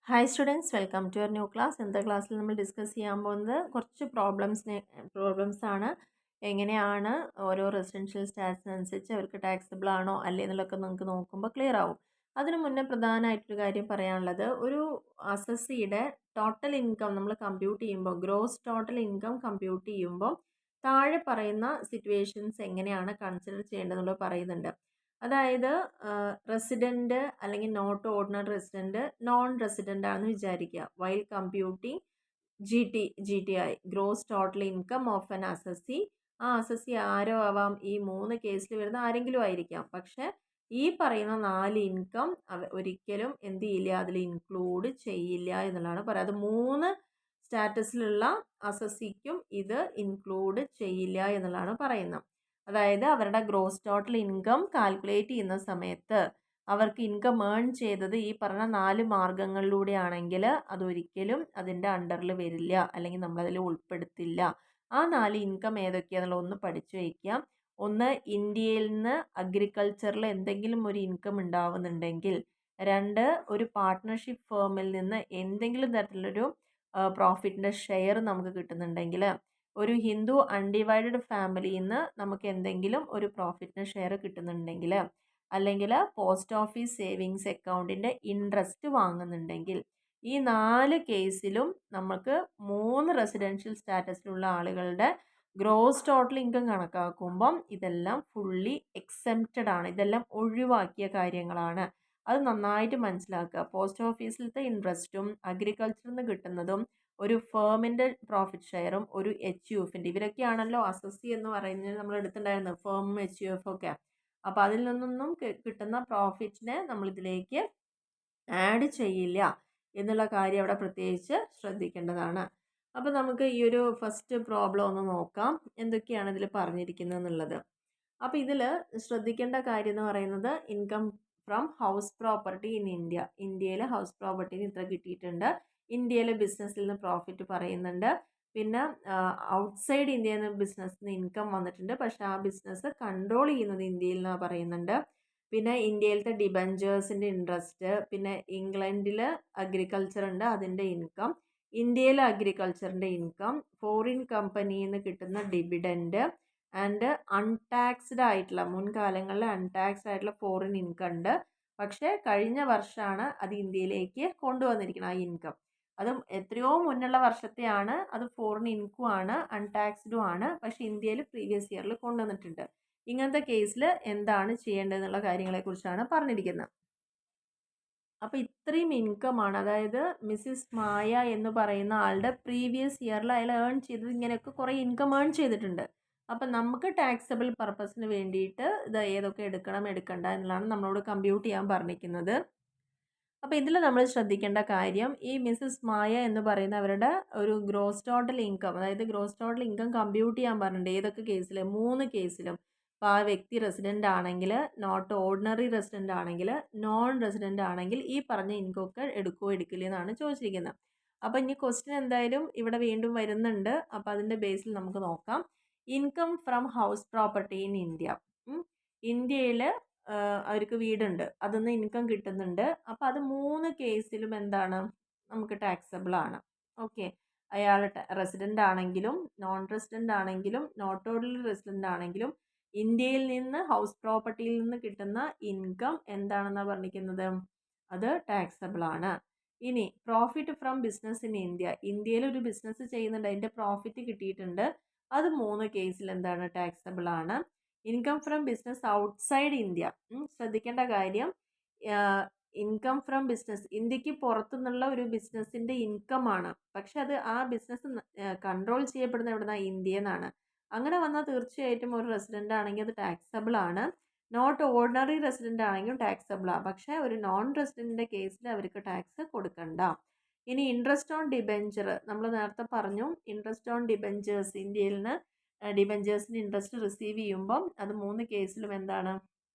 Hi students, welcome to your new class. ഇന്നത്തെ ക്ലാസ്സിൽ നമ്മൾ ഡിസ്കസ് ചെയ്യാൻ പോകുന്നത് കുറച്ച് പ്രോബ്ലംസ് ആണ്. എങ്ങനെയാണ് ഓരോ റെസിഡൻഷ്യൽ സ്റ്റാറ്റസിനനുസരിച്ച് അവർക്ക് ടാക്സബിൾ ആണോ അല്ലേ എന്നുള്ളതൊക്കെ നമുക്ക് നോക്കുമ്പോൾ ക്ലിയർ ആവും. അതിനു മുന്നേ പ്രധാനമായിട്ടൊരു കാര്യം പറയാനുള്ളത്, ഒരു അസസ്സിയുടെ ടോട്ടൽ ഇൻകം നമ്മൾ കമ്പ്യൂട്ട് ചെയ്യുമ്പോൾ, ഗ്രോസ് ടോട്ടൽ ഇൻകം കമ്പ്യൂട്ട് ചെയ്യുമ്പോൾ താഴെ പറയുന്ന സിറ്റുവേഷൻസ് എങ്ങനെയാണ് കൺസിഡർ ചെയ്യേണ്ടതെന്നുള്ളത് പറയുന്നുണ്ട്. അതായത് റെസിഡൻറ്റ് അല്ലെങ്കിൽ not ordinary resident non resident ആണെന്ന് വിചാരിക്കുക. While computing G T I gross total income of an assessee. ആ അസസി ആരോ ആവാം, ഈ 3 കേസിൽ വരുന്ന ആരെങ്കിലും ആയിരിക്കാം. പക്ഷെ ഈ പറയുന്ന 4 ഇൻകം ഒരിക്കലും എന്ത് ചെയ്യില്ല, അതിൽ ഇൻക്ലൂഡ് ചെയ്യില്ല എന്നുള്ളതാണ് പറയുക. അത് 3 സ്റ്റാറ്റസിലുള്ള അസസിക്കും ഇത് ഇൻക്ലൂഡ് ചെയ്യില്ല എന്നുള്ളതാണ് പറയുന്നത്. അതായത് അവരുടെ ഗ്രോസ് ടോട്ടൽ ഇൻകം കാൽക്കുലേറ്റ് ചെയ്യുന്ന സമയത്ത് അവർക്ക് ഇൻകം ഏൺ ചെയ്തത് ഈ പറഞ്ഞ 4 മാർഗങ്ങളിലൂടെ ആണെങ്കിൽ അതൊരിക്കലും അതിൻ്റെ അണ്ടറിൽ വരില്ല, അല്ലെങ്കിൽ നമ്മളതിൽ ഉൾപ്പെടുത്തില്ല. ആ 4 ഇൻകം ഏതൊക്കെയാണെന്നുള്ള ഒന്ന് പഠിച്ചു വയ്ക്കാം. ഒന്ന്, ഇന്ത്യയിൽ നിന്ന് അഗ്രികൾച്ചറിൽ എന്തെങ്കിലും ഒരു ഇൻകം ഉണ്ടാവുന്നുണ്ടെങ്കിൽ. 2, ഒരു പാർട്ട്ണർഷിപ്പ് ഫേമിൽ നിന്ന് എന്തെങ്കിലും തരത്തിലൊരു പ്രോഫിറ്റിൻ്റെ ഷെയർ നമുക്ക് കിട്ടുന്നുണ്ടെങ്കിൽ. ഒരു ഹിന്ദു അൺഡിവൈഡഡ് ഫാമിലിയിൽ നിന്ന് നമുക്ക് എന്തെങ്കിലും ഒരു പ്രോഫിറ്റിന് ഷെയർ കിട്ടുന്നുണ്ടെങ്കിൽ, അല്ലെങ്കിൽ പോസ്റ്റ് ഓഫീസ് സേവിങ്സ് അക്കൗണ്ടിൻ്റെ ഇൻട്രസ്റ്റ് വാങ്ങുന്നുണ്ടെങ്കിൽ, ഈ 4 കേസിലും നമുക്ക് 3 റെസിഡൻഷ്യൽ സ്റ്റാറ്റസിലുള്ള ആളുകളുടെ ഗ്രോസ് ടോട്ടൽ ഇൻകം കണക്കാക്കുമ്പം ഇതെല്ലാം ഫുള്ളി എക്സെംപ്റ്റഡ് ആണ്. ഇതെല്ലാം ഒഴിവാക്കിയ കാര്യങ്ങളാണ്. അത് നന്നായിട്ട് മനസ്സിലാക്കുക. പോസ്റ്റ് ഓഫീസിലത്തെ ഇൻട്രസ്റ്റും അഗ്രികൾച്ചറിൽ നിന്ന് കിട്ടുന്നതും ഒരു ഫേമിൻ്റെ പ്രോഫിറ്റ് ഷെയറും ഒരു HUF-ൻ്റെ, ഇവരൊക്കെയാണല്ലോ അസസി എന്ന് പറയുന്നത് നമ്മൾ എടുത്തിട്ടുണ്ടായിരുന്നത്, ഫേമും HUF ഒക്കെ. അപ്പോൾ അതിൽ നിന്നൊന്നും കിട്ടുന്ന പ്രോഫിറ്റിനെ നമ്മളിതിലേക്ക് ആഡ് ചെയ്യില്ല എന്നുള്ള കാര്യം അവിടെ പ്രത്യേകിച്ച് ശ്രദ്ധിക്കേണ്ടതാണ്. അപ്പോൾ നമുക്ക് ഈ ഒരു ഫസ്റ്റ് പ്രോബ്ലം ഒന്ന് നോക്കാം, എന്തൊക്കെയാണ് ഇതിൽ പറഞ്ഞിരിക്കുന്നത് എന്നുള്ളത്. അപ്പോൾ ഇതിൽ ശ്രദ്ധിക്കേണ്ട കാര്യം എന്ന് പറയുന്നത്, income from house property in India. ഇന്ത്യയിൽ ഹൗസ് പ്രോപ്പർട്ടിന് ഇത്ര കിട്ടിയിട്ടുണ്ട്. ഇന്ത്യയിലെ ബിസിനസ്സിൽ നിന്ന് പ്രോഫിറ്റ് പറയുന്നുണ്ട്. പിന്നെ ഔട്ട്സൈഡ് ഇന്ത്യയിൽ നിന്ന് ബിസിനസ്സിൽ നിന്ന് ഇൻകം വന്നിട്ടുണ്ട്, പക്ഷേ ആ ബിസിനസ് കൺട്രോൾ ചെയ്യുന്നത് ഇന്ത്യയിൽ നിന്നാണ് പറയുന്നുണ്ട്. പിന്നെ ഇന്ത്യയിലത്തെ ഡിബഞ്ചേഴ്സിൻ്റെ ഇൻട്രസ്റ്റ്, പിന്നെ ഇംഗ്ലണ്ടിൽ അഗ്രികൾച്ചർ ഉണ്ട്, അതിൻ്റെ ഇൻകം, ഇന്ത്യയിലെ അഗ്രികൾച്ചറിൻ്റെ ഇൻകം, ഫോറിൻ കമ്പനിയിൽ നിന്ന് കിട്ടുന്ന ഡിവിഡൻഡ് ആൻഡ് അൺടാക്സ്ഡ് ആയിട്ടുള്ള, മുൻകാലങ്ങളിൽ അൺടാക്സ്ഡ് ആയിട്ടുള്ള ഫോറിൻ ഇൻകം ഉണ്ട്. പക്ഷേ കഴിഞ്ഞ വർഷമാണ് അത് ഇന്ത്യയിലേക്ക് കൊണ്ടുവന്നിരിക്കുന്നത് ആ ഇൻകം. അതും എത്രയോ മുന്നുള്ള വർഷത്തെയാണ്, അത് ഫോറിൻ ഇൻകം ആണ്, അൺടാക്സ്ഡും ആണ്. പക്ഷേ ഇന്ത്യയിൽ പ്രീവിയസ് ഇയറിൽ കൊണ്ടുവന്നിട്ടുണ്ട്. ഇങ്ങനത്തെ കേസിൽ എന്താണ് ചെയ്യേണ്ടതെന്നുള്ള കാര്യങ്ങളെക്കുറിച്ചാണ് പറഞ്ഞിരിക്കുന്നത്. അപ്പോൾ ഇത്രയും ഇൻകമാണ്, അതായത് മിസ്സിസ് മായ എന്ന് പറയുന്ന ആളുടെ പ്രീവിയസ് ഇയറിൽ അയാൾ ഏൺ ചെയ്തത് ഇങ്ങനെയൊക്കെ കുറേ ഇൻകം ഏൺ ചെയ്തിട്ടുണ്ട്. അപ്പം നമുക്ക് ടാക്സബിൾ പർപ്പസിന് വേണ്ടിയിട്ട് ഇത് ഏതൊക്കെ എടുക്കണം എടുക്കണ്ട എന്നുള്ളതാണ് നമ്മളോട് കമ്പ്യൂട്ട് ചെയ്യാൻ പറഞ്ഞിരിക്കുന്നത്. അപ്പോൾ ഇതിൽ നമ്മൾ ശ്രദ്ധിക്കേണ്ട കാര്യം, ഈ മിസ്സിസ് മായ എന്ന് പറയുന്ന അവരുടെ ഒരു ഗ്രോസ് ടോട്ടൽ ഇൻകം, അതായത് ഗ്രോസ് ടോട്ടൽ ഇൻകം കമ്പ്യൂട്ട് ചെയ്യാൻ പറഞ്ഞിട്ടുണ്ട്. ഏതൊക്കെ കേസിൽ? 3 കേസിലും. അപ്പോൾ ആ വ്യക്തി റെസിഡൻ്റ് ആണെങ്കിൽ, നോട്ട് ഓർഡിനറി റെസിഡൻ്റ് ആണെങ്കിൽ, നോൺ റെസിഡൻ്റ് ആണെങ്കിൽ ഈ പറഞ്ഞ ഇൻകം ഒക്കെ എടുക്കുകയോ എടുക്കില്ല എന്നാണ് ചോദിച്ചിരിക്കുന്നത്. അപ്പോൾ ഇനി ക്വസ്റ്റ്യൻ എന്തായാലും ഇവിടെ വീണ്ടും വരുന്നുണ്ട്. അപ്പോൾ അതിൻ്റെ ബേസിൽ നമുക്ക് നോക്കാം. Income from house property in India. ഇന്ത്യയിൽ അവർക്ക് വീടുണ്ട്, അതിൽ ഇൻകം കിട്ടുന്നുണ്ട്. അപ്പോൾ അത് 3 കേസിലും എന്താണ്, നമുക്ക് ടാക്സബിൾ ആണ്. ഓക്കെ, അയാൾ റെസിഡൻ്റ് ആണെങ്കിലും നോൺ റെസിഡൻ്റ് ആണെങ്കിലും നോട്ട് ഓർഡിനറി റെസിഡൻ്റ് ആണെങ്കിലും ഇന്ത്യയിൽ നിന്ന് ഹൗസ് പ്രോപ്പർട്ടിയിൽ നിന്ന് കിട്ടുന്ന ഇൻകം എന്താണെന്നാണ് പറഞ്ഞിരിക്കുന്നത്, അത് ടാക്സബിൾ ആണ്. ഇനി profit from business in India, ഇന്ത്യയിൽ ഒരു ബിസിനസ് ചെയ്യുന്നുണ്ട്, അതിൻ്റെ പ്രോഫിറ്റ് കിട്ടിയിട്ടുണ്ട്, അത് 3 കേസിൽ എന്താണ്, ടാക്സബിൾ ആണ്. Income from business outside India, ശ്രദ്ധിക്കേണ്ട കാര്യം, ഇൻകം ഫ്രം ബിസിനസ് ഇന്ത്യക്ക് പുറത്തുനിന്നുള്ള ഒരു ബിസിനസ്സിൻ്റെ ഇൻകമാണ്, പക്ഷെ അത് ആ ബിസിനസ് കൺട്രോൾ ചെയ്യപ്പെടുന്ന എവിടെ നിന്നാണ്, ഇന്ത്യയിൽ നിന്നാണ്. അങ്ങനെ വന്നാൽ തീർച്ചയായിട്ടും ഒരു റെസിഡൻ്റ് ആണെങ്കിൽ അത് ടാക്സബിൾ ആണ്. നോട്ട് ഓർഡിനറി റെസിഡൻ്റ് ആണെങ്കിലും ടാക്സബിൾ ആണ്. പക്ഷേ ഒരു നോൺ റെസിഡൻറ്റിൻ്റെ കേസിൽ അവർക്ക് ടാക്സ് കൊടുക്കണ്ട. ഇനി ഇൻട്രസ്റ്റ് ഓൺ ഡിബെഞ്ചർ, നമ്മൾ നേരത്തെ പറഞ്ഞു, ഇൻട്രസ്റ്റ് ഓൺ ഡിബെഞ്ചേഴ്സ്, ഇന്ത്യയിൽ നിന്ന് ഡിബെഞ്ചേഴ്സിന് ഇൻട്രസ്റ്റ് റിസീവ് ചെയ്യുമ്പം അത് 3 കേസിലും എന്താണ്,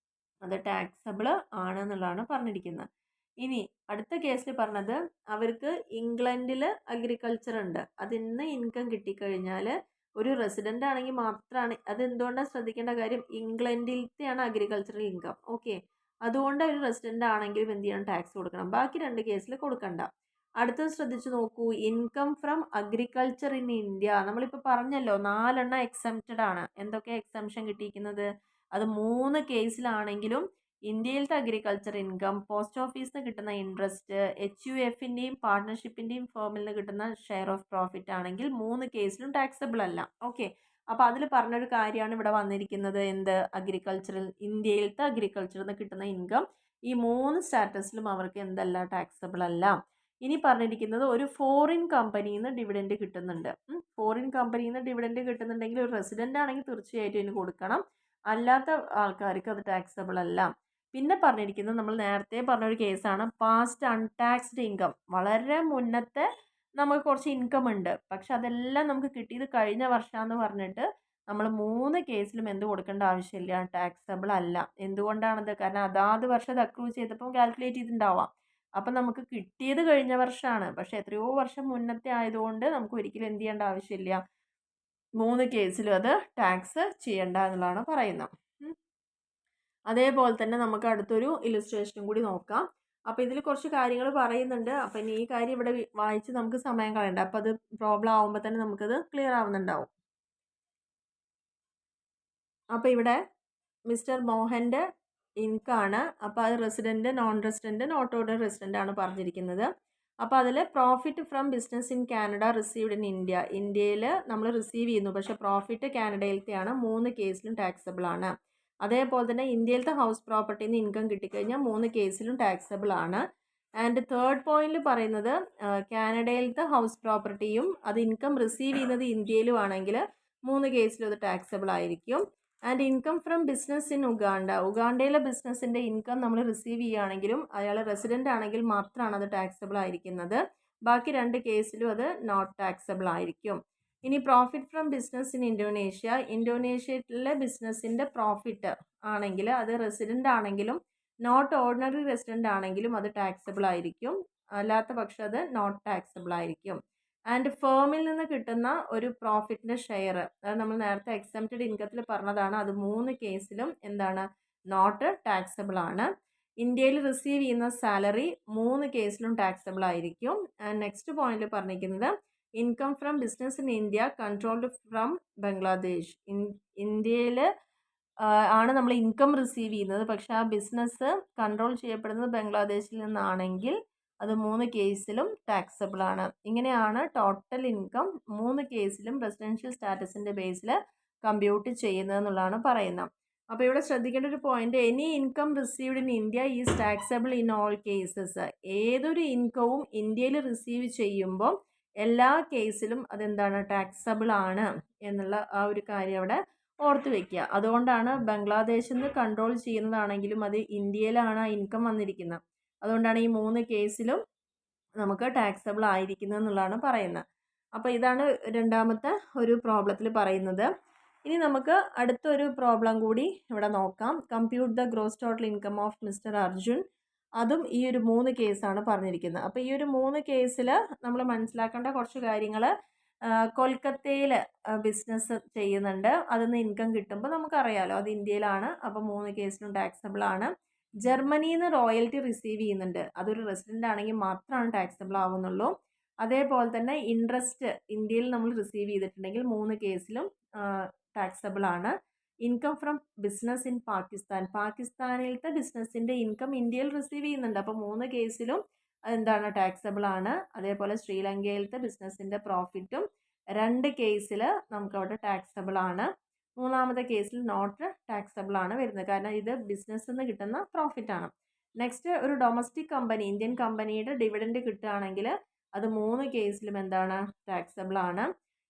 അത് ടാക്സബിൾ ആണെന്നുള്ളതാണ് പറഞ്ഞിരിക്കുന്നത്. ഇനി അടുത്ത കേസിൽ പറഞ്ഞത്, അവർക്ക് ഇംഗ്ലണ്ടിൽ അഗ്രികൾച്ചർ ഉണ്ട്, അതിൽ നിന്ന് ഇൻകം കിട്ടിക്കഴിഞ്ഞാൽ ഒരു റെസിഡൻ്റ് ആണെങ്കിൽ മാത്രമാണ്, അത് എന്തുകൊണ്ടാണ് ശ്രദ്ധിക്കേണ്ട കാര്യം, ഇംഗ്ലണ്ടിലത്തെയാണ് അഗ്രികൾച്ചറൽ ഇൻകം. ഓക്കെ, അതുകൊണ്ട് ഒരു റെസിഡൻ്റ് ആണെങ്കിലും എന്ത് ചെയ്യണം, ടാക്സ് കൊടുക്കണം. ബാക്കി 2 കേസിൽ കൊടുക്കണ്ട. അടുത്തത് ശ്രദ്ധിച്ചു നോക്കൂ, income from agriculture in India. നമ്മളിപ്പോൾ പറഞ്ഞല്ലോ 4 എക്സംപ്റ്റഡ് ആണ്. എന്തൊക്കെ എക്സംഷൻ കിട്ടിയിരിക്കുന്നത്? അത് 3 കേസിലാണെങ്കിലും ഇന്ത്യയിലത്തെ അഗ്രികൾച്ചർ ഇൻകം, പോസ്റ്റ് ഓഫീസിൽ നിന്ന് കിട്ടുന്ന ഇൻട്രസ്റ്റ്, HUFൻ്റെയും പാർട്ട്ണർഷിപ്പിൻ്റെയും ഫേമിൽ നിന്ന് കിട്ടുന്ന ഷെയർ ഓഫ് പ്രോഫിറ്റ് ആണെങ്കിൽ 3 കേസിലും ടാക്സബിൾ അല്ല. ഓക്കെ, അപ്പോൾ അതിൽ പറഞ്ഞൊരു കാര്യമാണ് ഇവിടെ വന്നിരിക്കുന്നത്. എന്ത്? അഗ്രികൾച്ചറിൽ, ഇന്ത്യയിലത്തെ അഗ്രികൾച്ചറിൽ നിന്ന് കിട്ടുന്ന ഇൻകം ഈ 3 സ്റ്റാറ്റസിലും അവർക്ക് എന്തല്ല? ടാക്സബിൾ അല്ല. ഇനി പറഞ്ഞിരിക്കുന്നത് ഒരു ഫോറിൻ കമ്പനിയിൽ നിന്ന് ഡിവിഡൻഡ് കിട്ടുന്നുണ്ട്. ഫോറിൻ കമ്പനിയിൽ നിന്ന് ഡിവിഡൻഡ് കിട്ടുന്നുണ്ടെങ്കിൽ ഒരു റെസിഡൻ്റ് ആണെങ്കിൽ തീർച്ചയായിട്ടും ഇതിന് കൊടുക്കണം. അല്ലാത്ത ആൾക്കാർക്ക് അത് ടാക്സബിൾ അല്ല. പിന്നെ പറഞ്ഞിരിക്കുന്നത് നമ്മൾ നേരത്തെ പറഞ്ഞൊരു കേസാണ് പാസ്റ്റ് അൺടാക്സ്ഡ് ഇൻകം. വളരെ മുന്നത്തെ നമുക്ക് കുറച്ച് ഇൻകം ഉണ്ട്, പക്ഷെ അതെല്ലാം നമുക്ക് കിട്ടിയത് കഴിഞ്ഞ വർഷമാണെന്ന് പറഞ്ഞിട്ട് നമ്മൾ 3 കേസിലും എന്ത് കൊടുക്കേണ്ട ആവശ്യമില്ല? ടാക്സബിൾ അല്ല. എന്തുകൊണ്ടാണത്? കാരണം അതാത് വർഷം അത് അക്രൂ ചെയ്തപ്പോൾ കാൽക്കുലേറ്റ് ചെയ്തിട്ടുണ്ടാവാം. അപ്പം നമുക്ക് കിട്ടിയത് കഴിഞ്ഞ വർഷമാണ്, പക്ഷെ എത്രയോ വർഷം മുന്നത്തെ ആയതുകൊണ്ട് നമുക്ക് ഒരിക്കലും എന്ത് ചെയ്യേണ്ട ആവശ്യമില്ല? 3 കേസിലും അത് ടാക്സ് ചെയ്യേണ്ട എന്നുള്ളതാണ് പറയുന്നത്. അതേപോലെ തന്നെ നമുക്ക് അടുത്തൊരു ഇലുസ്ട്രേഷനും കൂടി നോക്കാം. അപ്പോൾ ഇതിൽ കുറച്ച് കാര്യങ്ങൾ പറയുന്നുണ്ട്. അപ്പം ഇനി ഈ കാര്യം ഇവിടെ വായിച്ച് നമുക്ക് സമയം കളയണ്ട. അപ്പോൾ അത് പ്രോബ്ലം ആകുമ്പോൾ തന്നെ നമുക്കത് ക്ലിയർ ആവുന്നുണ്ടാവും. അപ്പോൾ ഇവിടെ മിസ്റ്റർ മോഹൻ്റെ ഇൻകാണ്. അപ്പോൾ അത് resident, non resident, not ordinary resident ആണ് പറഞ്ഞിരിക്കുന്നത്. അപ്പോൾ അതിൽ profit from business in Canada received in India. ഇന്ത്യയിൽ നമ്മൾ റിസീവ് ചെയ്യുന്നു, പക്ഷേ പ്രോഫിറ്റ് കാനഡയിലത്തെയാണ്. 3 കേസിലും ടാക്സബിൾ ആണ്. അതേപോലെ തന്നെ ഇന്ത്യയിലത്തെ ഹൗസ് പ്രോപ്പർട്ടിയിൽ നിന്ന് ഇൻകം കിട്ടിക്കഴിഞ്ഞാൽ 3 കേസിലും ടാക്സബിൾ ആണ്. ആൻഡ് തേർഡ് പോയിന്റിൽ പറയുന്നത് കാനഡയിലത്തെ ഹൗസ് പ്രോപ്പർട്ടിയും അത് ഇൻകം റിസീവ് ചെയ്യുന്നത് ഇന്ത്യയിലും ആണെങ്കിൽ 3 കേസിലും അത് ടാക്സബിൾ ആയിരിക്കും. And income from business in Uganda. ഉഗാണ്ടയിലെ ബിസിനസ്സിൻ്റെ ഇൻകം നമ്മൾ റിസീവ് ചെയ്യുകയാണെങ്കിലും അയാൾ റെസിഡൻ്റ് ആണെങ്കിൽ മാത്രമാണ് അത് ടാക്സബിൾ ആയിരിക്കുന്നത്. ബാക്കി 2 കേസിലും അത് നോട്ട് ടാക്സബിൾ ആയിരിക്കും. ഇനി profit from business in Indonesia. ഇന്തോനേഷ്യയിലെ ബിസിനസ്സിൻ്റെ പ്രോഫിറ്റ് ആണെങ്കിൽ അത് റെസിഡൻ്റ് ആണെങ്കിലും നോട്ട് ഓർഡിനറി റെസിഡൻ്റ് ആണെങ്കിലും അത് ടാക്സബിൾ ആയിരിക്കും. അല്ലാത്ത പക്ഷം അത് നോട്ട് ടാക്സബിൾ ആയിരിക്കും. ആൻഡ് ഫേമിൽ നിന്ന് കിട്ടുന്ന ഒരു പ്രോഫിറ്റിൻ്റെ ഷെയർ, അത് നമ്മൾ നേരത്തെ എക്സംപ്റ്റഡ് ഇൻകത്തിൽ പറഞ്ഞതാണ്. അത് 3 കേസിലും എന്താണ്? നോട്ട് ടാക്സബിൾ ആണ്. ഇന്ത്യയിൽ റിസീവ് ചെയ്യുന്ന സാലറി 3 കേസിലും ടാക്സബിൾ ആയിരിക്കും. ആൻഡ് നെക്സ്റ്റ് പോയിന്റിൽ പറഞ്ഞിരിക്കുന്നത് income from business in India controlled from Bangladesh. ഇന്ത്യയിൽ ആണ് നമ്മൾ ഇൻകം റിസീവ് ചെയ്യുന്നത്, പക്ഷേ ആ ബിസിനസ് കൺട്രോൾ ചെയ്യപ്പെടുന്നത് ബംഗ്ലാദേശിൽ നിന്നാണെങ്കിൽ അത് 3 കേസിലും ടാക്സബിൾ ആണ്. ഇങ്ങനെയാണ് ടോട്ടൽ ഇൻകം 3 കേസിലും റെസിഡൻഷ്യൽ സ്റ്റാറ്റസിൻ്റെ ബേസിൽ കമ്പ്യൂട്ട് ചെയ്യുന്നത് എന്നുള്ളതാണ് പറയുന്നത്. അപ്പോൾ ഇവിടെ ശ്രദ്ധിക്കേണ്ട ഒരു point, any income received in India is taxable in all cases. ഏതൊരു ഇൻകവും ഇന്ത്യയിൽ റിസീവ് ചെയ്യുമ്പോൾ എല്ലാ കേസിലും അതെന്താണ്? ടാക്സബിൾ ആണ് എന്നുള്ള ആ ഒരു കാര്യം അവിടെ ഓർത്ത് വെക്കുക. അതുകൊണ്ടാണ് ബംഗ്ലാദേശിൽ നിന്ന് കൺട്രോൾ ചെയ്യുന്നതാണെങ്കിലും അത് ഇന്ത്യയിലാണ് ആ ഇൻകം വന്നിരിക്കുന്നത്. അതുകൊണ്ടാണ് ഈ 3 കേസിലും നമുക്ക് ടാക്സബിൾ ആയിരിക്കുന്നത് എന്നുള്ളതാണ് പറയുന്നത്. അപ്പോൾ ഇതാണ് രണ്ടാമത്തെ ഒരു പ്രോബ്ലത്തിൽ പറയുന്നത്. ഇനി നമുക്ക് അടുത്തൊരു പ്രോബ്ലം കൂടി ഇവിടെ നോക്കാം. Compute the gross total income of mister Arjun. അതും ഈ ഒരു 3 കേസാണ് പറഞ്ഞിരിക്കുന്നത്. അപ്പോൾ ഈ ഒരു 3 കേസിൽ നമ്മൾ മനസ്സിലാക്കേണ്ട കുറച്ച് കാര്യങ്ങൾ, കൊൽക്കത്തയിൽ ബിസിനസ് ചെയ്യുന്നുണ്ട്, അതിൽ നിന്ന് ഇൻകം കിട്ടുമ്പോൾ നമുക്കറിയാലോ അത് ഇന്ത്യയിലാണ്. അപ്പോൾ 3 കേസിലും ടാക്സബിൾ ആണ്. ജർമ്മനിയിൽ നിന്ന് റോയൽറ്റി റിസീവ് ചെയ്യുന്നുണ്ട്, അതൊരു റെസിഡൻ്റ് ആണെങ്കിൽ മാത്രമാണ് ടാക്സബിൾ ആവുന്നുള്ളൂ. അതേപോലെ തന്നെ ഇൻട്രസ്റ്റ് ഇന്ത്യയിൽ നമ്മൾ റിസീവ് ചെയ്തിട്ടുണ്ടെങ്കിൽ 3 കേസിലും ടാക്സബിൾ ആണ്. Income from business in Pakistan. പാകിസ്ഥാനിലത്തെ ബിസിനസ്സിൻ്റെ ഇൻകം ഇന്ത്യയിൽ റിസീവ് ചെയ്യുന്നുണ്ട്, അപ്പോൾ 3 കേസിലും എന്താണ്? ടാക്സബിൾ ആണ്. അതേപോലെ ശ്രീലങ്കയിലത്തെ ബിസിനസ്സിൻ്റെ പ്രോഫിറ്റും 2 കേസിൽ നമുക്കവിടെ ടാക്സബിൾ ആണ്. 3-ാമത്തെ കേസിൽ നോട്ട് ടാക്സബിൾ ആണ് വരുന്നത്, കാരണം ഇത് ബിസിനസ്സിൽ നിന്ന് കിട്ടുന്ന പ്രോഫിറ്റ് ആണ്. നെക്സ്റ്റ്, ഒരു ഡൊമസ്റ്റിക് കമ്പനി, ഇന്ത്യൻ കമ്പനിയുടെ ഡിവിഡൻഡ് കിട്ടുകയാണെങ്കിൽ അത് 3 കേസിലും എന്താണ്? ടാക്സബിൾ ആണ്.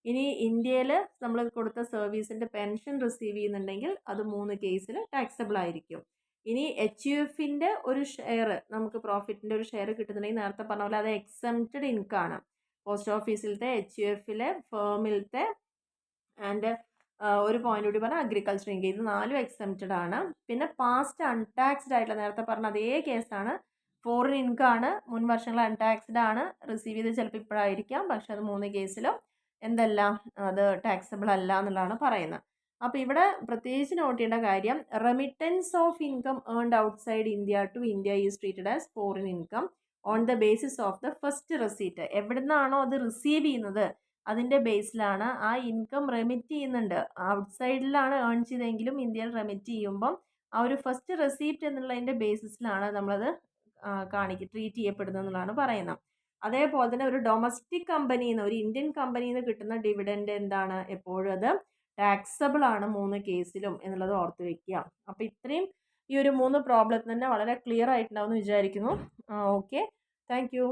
ഇനി ഇന്ത്യയിൽ നമ്മൾ കൊടുത്ത സർവീസിൻ്റെ പെൻഷൻ റിസീവ് ചെയ്യുന്നുണ്ടെങ്കിൽ അത് 3 കേസിൽ ടാക്സബിൾ ആയിരിക്കും. ഇനി HUFൻ്റെ ഒരു ഷെയർ, നമുക്ക് പ്രോഫിറ്റിൻ്റെ ഒരു ഷെയർ കിട്ടുന്നുണ്ടെങ്കിൽ നേരത്തെ പറഞ്ഞ പോലെ അത് എക്സംപ്റ്റഡ് ഇൻകാണ്. പോസ്റ്റ് ഓഫീസിലത്തെ, HUFലെ, ഫേമിലത്തെ ആൻഡ് ഒരു പോയിന്റ് കൂടി പറഞ്ഞാൽ അഗ്രികൾച്ചർ ഇൻകം. ഇത് 4 എക്സംപ്റ്റഡ് ആണ്. പിന്നെ പാസ്റ്റ് അൺടാക്സ്ഡ് ആയിട്ടുള്ള നേരത്തെ പറഞ്ഞ അതേ കേസാണ്. ഫോറിൻ ഇൻകം ആണ്, മുൻ വർഷങ്ങൾ അൺടാക്സ്ഡ് ആണ്, റിസീവ് ചെയ്ത് ചിലപ്പോൾ ഇപ്പോഴായിരിക്കാം, പക്ഷെ അത് 3 കേസിലും എന്തല്ല? അത് ടാക്സബിൾ അല്ല എന്നുള്ളതാണ് പറയുന്നത്. അപ്പോൾ ഇവിടെ പ്രത്യേകിച്ച് നോട്ട് ചെയ്യേണ്ട കാര്യം, remittance of income earned outside India to India is treated as foreign income. On the basis of the first receipt. എവിടെ നിന്നാണോ അത് റിസീവ് ചെയ്യുന്നത് അതിൻ്റെ ബേസിലാണ് ആ ഇൻകം റെമിറ്റ് ചെയ്യുന്നുണ്ട്. ഔട്ട്സൈഡിലാണ് ഏൺ ചെയ്തെങ്കിലും ഇന്ത്യയിൽ റെമിറ്റ് ചെയ്യുമ്പം ആ ഒരു ഫസ്റ്റ് റെസീപ്റ്റ് എന്നുള്ളതിൻ്റെ ബേസിസിലാണ് നമ്മളത് ട്രീറ്റ് ചെയ്യപ്പെടുന്നത് എന്നുള്ളതാണ് പറയുന്നത്. അതേപോലെ തന്നെ ഒരു ഡൊമസ്റ്റിക് കമ്പനിയിൽ നിന്ന്, ഒരു ഇന്ത്യൻ കമ്പനിയിൽ നിന്ന് കിട്ടുന്ന ഡിവിഡൻഡ് എന്താണ്, എപ്പോഴും അത് ടാക്സബിൾ ആണ് 3 കേസിലും എന്നുള്ളത് ഓർത്ത് വെക്കുക. അപ്പോൾ ഇത്രയും ഈ ഒരു 3 പ്രോബ്ലം തന്നെ വളരെ ക്ലിയർ ആയിട്ടുണ്ടാവും എന്ന് വിചാരിക്കുന്നു. Okay, thank you.